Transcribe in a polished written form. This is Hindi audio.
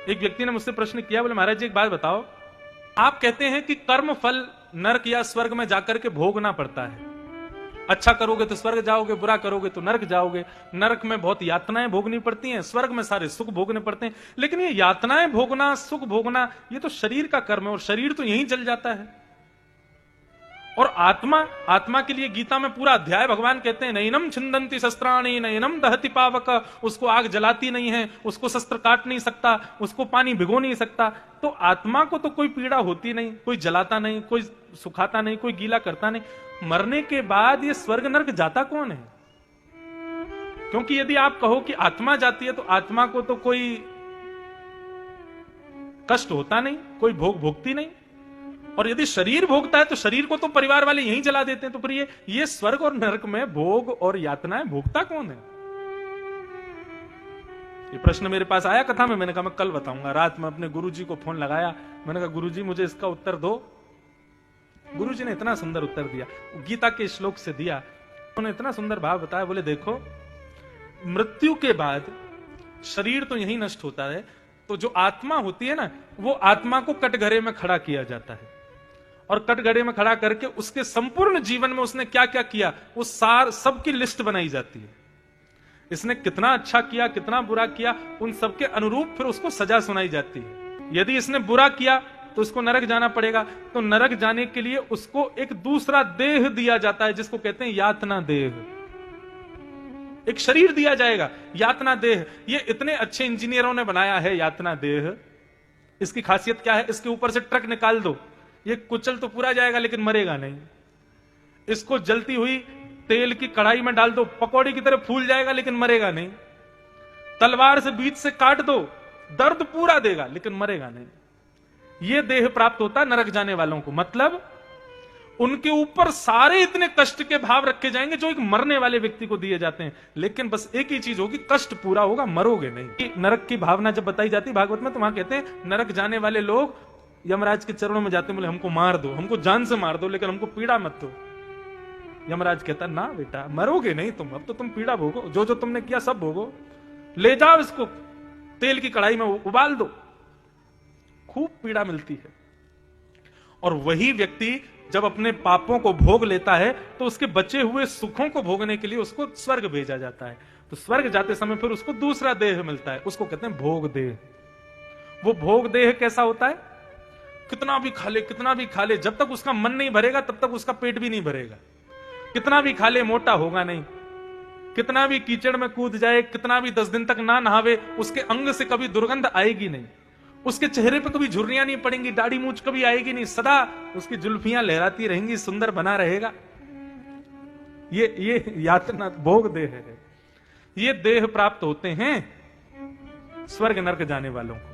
एक व्यक्ति ने मुझसे प्रश्न किया, बोले महाराज जी एक बात बताओ, आप कहते हैं कि कर्म फल नरक या स्वर्ग में जाकर के भोगना पड़ता है, अच्छा करोगे तो स्वर्ग जाओगे, बुरा करोगे तो नरक जाओगे। नरक में बहुत यातनाएं भोगनी पड़ती हैं, स्वर्ग में सारे सुख भोगने पड़ते हैं। लेकिन ये यातनाएं भोगना, सुख भोगना, ये तो शरीर का कर्म है और शरीर तो यहीं जल जाता है। और आत्मा के लिए गीता में पूरा अध्याय भगवान कहते हैं नैनम छिंदंती शस्त्राणि नैनम दहति पावक, उसको आग जलाती नहीं है, उसको शस्त्र काट नहीं सकता, उसको पानी भिगो नहीं सकता। तो आत्मा को तो कोई पीड़ा होती नहीं, कोई जलाता नहीं, कोई सुखाता नहीं, कोई गीला करता नहीं। मरने के बाद ये स्वर्ग नरक जाता कौन है? क्योंकि यदि आप कहो कि आत्मा जाती है तो आत्मा को तो कोई कष्ट होता नहीं, कोई भोग भोगती नहीं। और यदि शरीर भोगता है तो शरीर को तो परिवार वाले यहीं जला देते हैं। तो फिर ये स्वर्ग और नरक में भोग और यातनाएं भोगता कौन है? ये प्रश्न मेरे पास आया कथा में, मैंने कहा मैं कल बताऊंगा। रात में अपने गुरुजी को फोन लगाया, मैंने कहा गुरुजी मुझे इसका उत्तर दो। गुरुजी ने इतना सुंदर उत्तर दिया, गीता के श्लोक से दिया। उन्होंने इतना सुंदर भाव बताया, बोले देखो मृत्यु के बाद शरीर तो यही नष्ट होता है, तो जो आत्मा होती है ना, वो आत्मा को कटघरे में खड़ा किया जाता है और कटघरे में खड़ा करके उसके संपूर्ण जीवन में उसने क्या क्या किया वो सार सबकी लिस्ट बनाई जाती है। इसने कितना अच्छा किया, कितना बुरा किया, उन सबके अनुरूप फिर उसको सजा सुनाई जाती है। यदि इसने बुरा किया तो उसको नरक जाना पड़ेगा, तो नरक जाने के लिए उसको एक दूसरा देह दिया जाता है जिसको कहते हैं यातना देह। एक शरीर दिया जाएगा, यातना देह। ये इतने अच्छे इंजीनियरों ने बनाया है यातना देह। इसकी खासियत क्या है? इसके ऊपर से ट्रक निकाल दो, ये कुचल तो पूरा जाएगा लेकिन मरेगा नहीं। इसको जलती हुई तेल की कढ़ाई में डाल दो, पकौड़ी की तरह फूल जाएगा लेकिन मरेगा नहीं। तलवार से बीच से काट दो, दर्द पूरा देगा लेकिन मरेगा नहीं। ये देह प्राप्त होता नरक जाने वालों को। मतलब उनके ऊपर सारे इतने कष्ट के भाव रखे जाएंगे जो एक मरने वाले व्यक्ति को दिए जाते हैं, लेकिन बस एक ही चीज होगी, कष्ट पूरा होगा, मरोगे नहीं। नरक की भावना जब बताई जाती है भागवत में, तो वहां कहते हैं नरक जाने वाले लोग यमराज के चरणों में जाते, बोले हमको मार दो, हमको जान से मार दो, लेकिन हमको पीड़ा मत दो। यमराज कहता ना बेटा, मरोगे नहीं तुम, अब तो तुम पीड़ा भोगो, जो जो तुमने किया सब भोगो, ले जाओ इसको तेल की कढ़ाई में उबाल दो, खूब पीड़ा मिलती है। और वही व्यक्ति जब अपने पापों को भोग लेता है तो उसके बचे हुए सुखों को भोगने के लिए उसको स्वर्ग भेजा जाता है। तो स्वर्ग जाते समय फिर उसको दूसरा देह मिलता है, उसको कहते हैं भोग देह। वो भोग देह कैसा होता है? कितना भी खा ले, कितना भी खा ले, जब तक उसका मन नहीं भरेगा तब तक उसका पेट भी नहीं भरेगा। कितना भी खा ले मोटा होगा नहीं, कितना भी कीचड़ में कूद जाए, कितना भी 10 दिन तक ना नहावे, उसके अंग से कभी दुर्गंध आएगी नहीं, उसके चेहरे पे कभी झुर्रियां नहीं पड़ेंगी, दाढ़ी मूंछ कभी आएगी नहीं, सदा उसकी जुल्फियां लहराती रहेंगी, सुंदर बना रहेगा। ये यातना भोग देह है। ये देह प्राप्त होते हैं स्वर्ग नरक जाने वालों को।